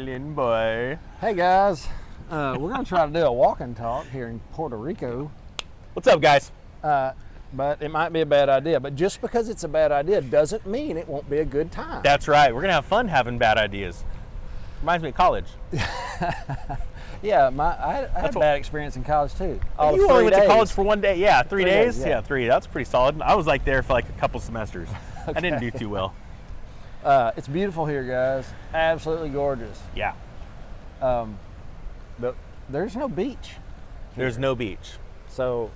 Boy. Hey guys, we're going to try to do a walk and talk here in Puerto Rico. What's up, guys? But it might be a bad idea. But just because it's a bad idea doesn't mean it won't be a good time. That's right. We're going to have fun having bad ideas. Reminds me of college. Yeah, I had a bad experience in college too. You only went to college for 1 day? Yeah, 3 days? Yeah. Yeah, 3. That's pretty solid. I was like there for like a couple semesters. Okay. I didn't do too well. It's beautiful here, guys. Absolutely gorgeous. Yeah. But there's no beach. There's no beach. So,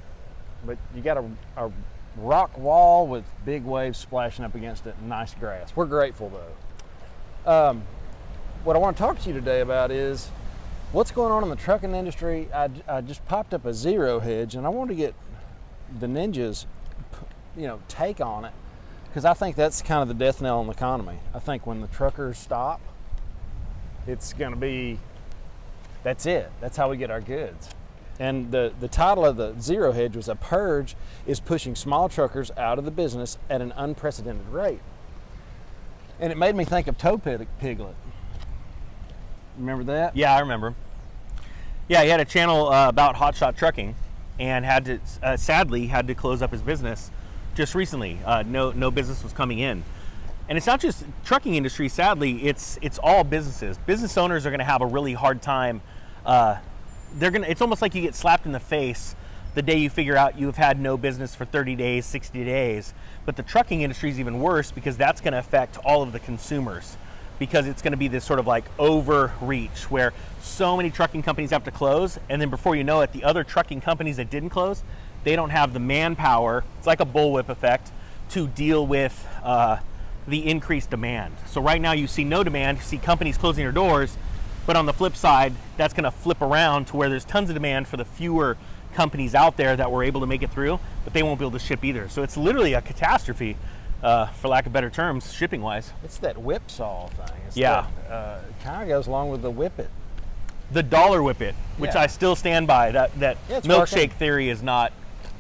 but you got a rock wall with big waves splashing up against it and nice grass. We're grateful though. What I want to talk to you today about is what's going on in the trucking industry. I just popped up a zero hedge and I want to get the ninjas, take on it, because I think that's kind of the death knell in the economy. I think when the truckers stop, it's going to be, that's it. That's how we get our goods. And the title of the zero hedge was "A Purge is Pushing Small Truckers Out of the Business at an Unprecedented Rate." And it made me think of Toe Piglet. Remember that? Yeah, I remember. Yeah, he had a channel about hotshot trucking and had to, sadly, had to close up his business just recently. No business was coming in. And it's not just trucking industry, sadly, it's all businesses. Business owners are gonna have a really hard time. It's almost like you get slapped in the face the day you figure out you have had no business for 30 days, 60 days. But the trucking industry is even worse because that's gonna affect all of the consumers, because it's gonna be this sort of like overreach where so many trucking companies have to close, and then before you know it, the other trucking companies that didn't close, they don't have the manpower, it's like a bullwhip effect, to deal with the increased demand. So right now you see no demand, you see companies closing their doors, but on the flip side, that's gonna flip around to where there's tons of demand for the fewer companies out there that were able to make it through, but they won't be able to ship either. So it's literally a catastrophe, for lack of better terms, shipping wise. It's that whipsaw thing. Yeah. It kind of goes along with the whippet. The dollar whippet, which I still stand by. That milkshake working. theory is not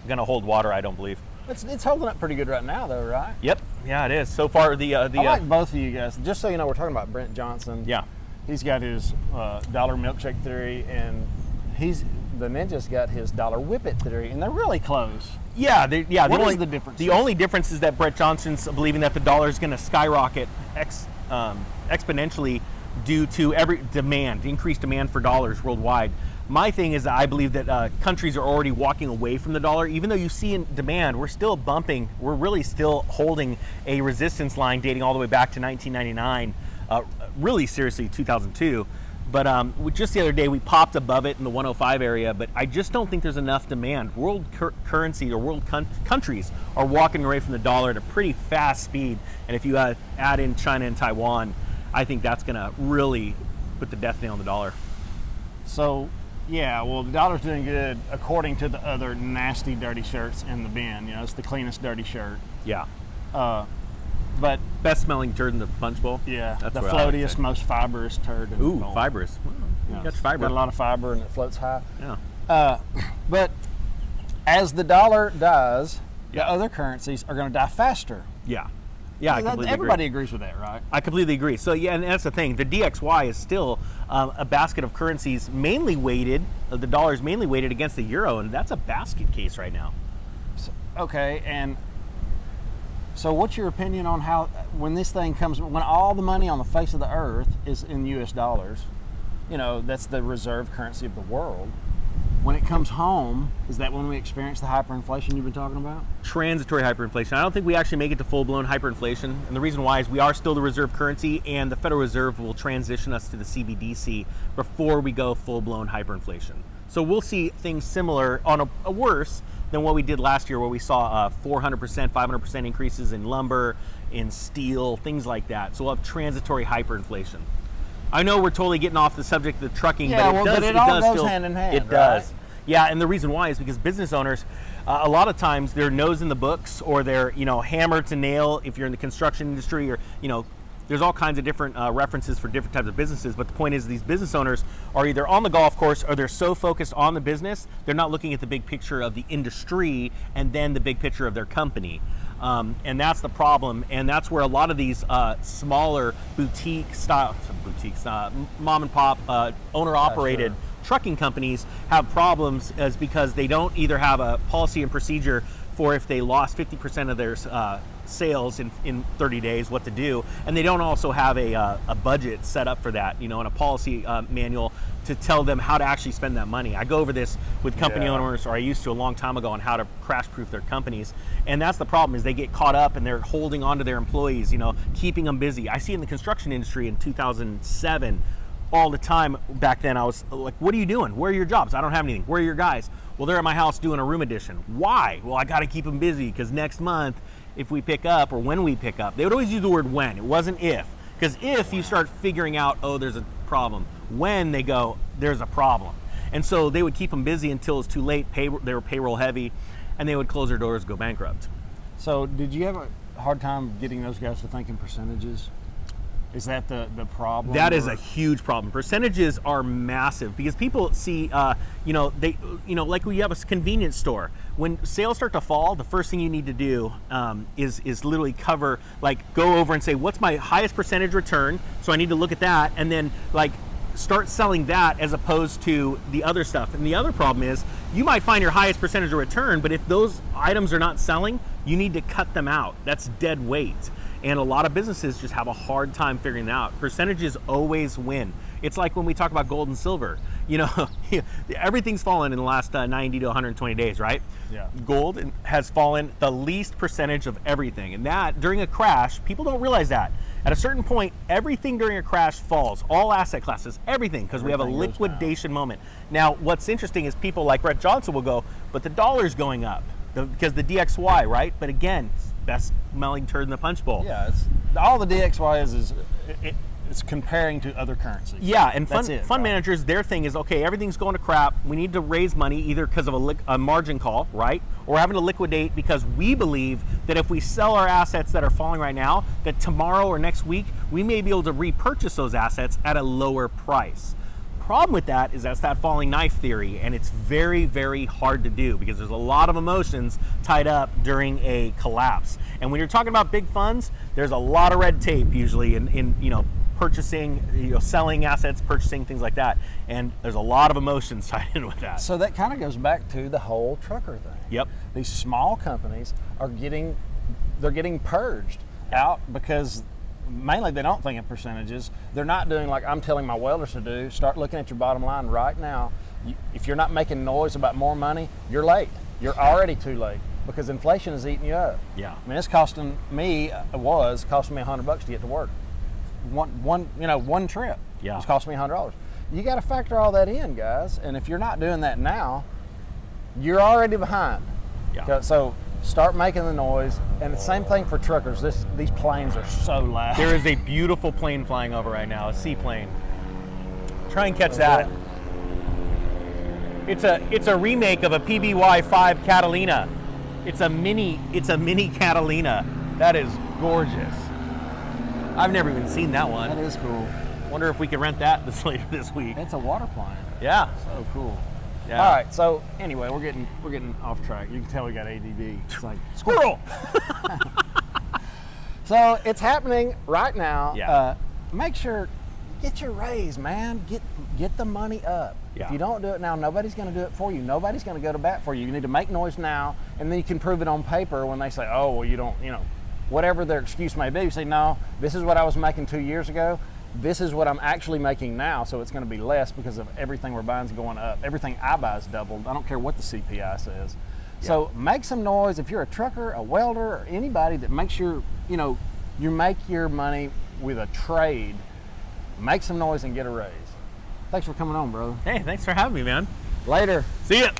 going to hold water, I don't believe. It's holding up pretty good right now, though, right? Yep. Yeah, it is. So far, I like both of you guys. Just so you know, we're talking about Brent Johnson. Yeah. He's got his dollar milkshake theory, and the ninja's got his dollar whippet theory, and they're really close. Yeah. What is the difference? The only difference is that Brent Johnson's believing that the dollar is going to skyrocket exponentially due to increased demand for dollars worldwide. My thing is that I believe that countries are already walking away from the dollar. Even though you see in demand, we're still bumping. We're really still holding a resistance line dating all the way back to 1999, really seriously 2002. But just the other day, we popped above it in the 105 area, but I just don't think there's enough demand. World currency or world countries are walking away from the dollar at a pretty fast speed. And if you add in China and Taiwan, I think that's going to really put the death nail on the dollar. So, yeah, well, the dollar's doing good according to the other nasty, dirty shirts in the bin. It's the cleanest, dirty shirt. Yeah. But best smelling turd in the punch bowl. Yeah, that's the floatiest, most fibrous turd in the bowl. Fibrous. Well, got fiber. Got a lot of fiber and it floats high. Yeah. But as the dollar dies, the other currencies are going to die faster. Yeah. Yeah, I completely Everybody agree. agrees with that, right? I completely agree. So yeah, and that's the thing. The DXY is still a basket of currencies mainly weighted. The dollar is mainly weighted against the euro, and that's a basket case right now. Okay, and so what's your opinion on how, when this thing comes, when all the money on the face of the earth is in US dollars, that's the reserve currency of the world. When it comes home, is that when we experience the hyperinflation you've been talking about? Transitory hyperinflation. I don't think we actually make it to full-blown hyperinflation. And the reason why is we are still the reserve currency, and the Federal Reserve will transition us to the CBDC before we go full-blown hyperinflation. So we'll see things similar, on a worse than what we did last year, where we saw 400%, 500% increases in lumber, in steel, things like that. So we'll have transitory hyperinflation. I know we're totally getting off the subject of the trucking, but it all does goes hand in hand. It does. Yeah, and the reason why is because business owners, a lot of times their nose in the books, or they're hammer to nail if you're in the construction industry, or there's all kinds of different references for different types of businesses. But the point is, these business owners are either on the golf course or they're so focused on the business, they're not looking at the big picture of the industry and then the big picture of their company. And that's the problem, and that's where a lot of these smaller mom and pop owner operated trucking companies have problems, is because they don't either have a policy and procedure for if they lost 50% of their sales in 30 days, what to do, and they don't also have a budget set up for that, and a policy manual to tell them how to actually spend that money. I go over this with company owners, or I used to a long time ago, on how to crash proof their companies, and that's the problem, is they get caught up and they're holding on to their employees, keeping them busy. I see in the construction industry in 2007 all the time. Back then I was like, what are you doing? Where are your jobs? I don't have anything. Where are your guys? Well, they're at my house doing a room addition. Why? Well, I got to keep them busy because next month, if we pick up, or when we pick up, they would always use the word when. It wasn't if. Because if you start figuring out, oh, there's a problem. When, they go, there's a problem. And so they would keep them busy until it's too late. They were payroll heavy, and they would close their doors, go bankrupt. So did you have a hard time getting those guys to think in percentages? Is that the problem? That is a huge problem. Percentages are massive because people see, like when you have a convenience store, when sales start to fall, the first thing you need to do is literally go over and say, what's my highest percentage return? So I need to look at that, and then start selling that as opposed to the other stuff. And the other problem is, you might find your highest percentage of return, but if those items are not selling, you need to cut them out. That's dead weight. And a lot of businesses just have a hard time figuring it out. Percentages always win. It's like when we talk about gold and silver. Everything's fallen in the last 90 to 120 days, right? Yeah. Gold has fallen the least percentage of everything. And that, during a crash, people don't realize that. At a certain point, everything during a crash falls. All asset classes, everything, because we have a liquidation moment. Now, what's interesting is people like Brett Johnson will go, but the dollar's going up because the DXY, right? But again, best smelling turd in the punch bowl. Yeah, all the DXY is it's comparing to other currencies. Yeah, and fund managers, their thing is, okay, everything's going to crap. We need to raise money either because of a margin call, right? Or having to liquidate because we believe that if we sell our assets that are falling right now, that tomorrow or next week, we may be able to repurchase those assets at a lower price. Problem with that is that's that falling knife theory, and it's very, very hard to do because there's a lot of emotions tied up during a collapse. And when you're talking about big funds, there's a lot of red tape usually in purchasing, selling assets, purchasing things like that, and there's a lot of emotions tied in with that. So that kind of goes back to the whole trucker thing. Yep. These small companies are getting purged out because mainly they don't think in percentages. They're not doing like I'm telling my welders to do. Start looking at your bottom line right now. If you're not making noise about more money, you're late. You're already too late because inflation is eating you up. Yeah. I mean, it's costing me $100 to get to work. One trip. Yeah. It's costing me $100. You got to factor all that in, guys. And if you're not doing that now, you're already behind. Yeah. So start making the noise. And the same thing for truckers. These planes are so loud. There is a beautiful plane flying over right now, a seaplane. Try and catch that. It's a remake of a PBY-5 Catalina. It's a mini Catalina. That is gorgeous. I've never even seen that one. That is cool. Wonder if we can rent that later this week. It's a water plane. Yeah. So cool. Yeah. All right. So anyway, we're getting off track. You can tell we got ADD. It's like squirrel. So it's happening right now. Yeah. Make sure get your raise, man. Get the money up. Yeah. If you don't do it now, nobody's going to do it for you. Nobody's going to go to bat for you. You need to make noise now, and then you can prove it on paper when they say, "Oh, well, you don't," whatever their excuse may be. You say, "No, this is what I was making 2 years ago. This is what I'm actually making now, so it's going to be less because of everything we're buying is going up. Everything I buy is doubled. I don't care what the CPI says." Yeah. So make some noise. If you're a trucker, a welder, or anybody that makes sure you make your money with a trade, make some noise and get a raise. Thanks for coming on, brother. Hey, thanks for having me, man. Later. See ya.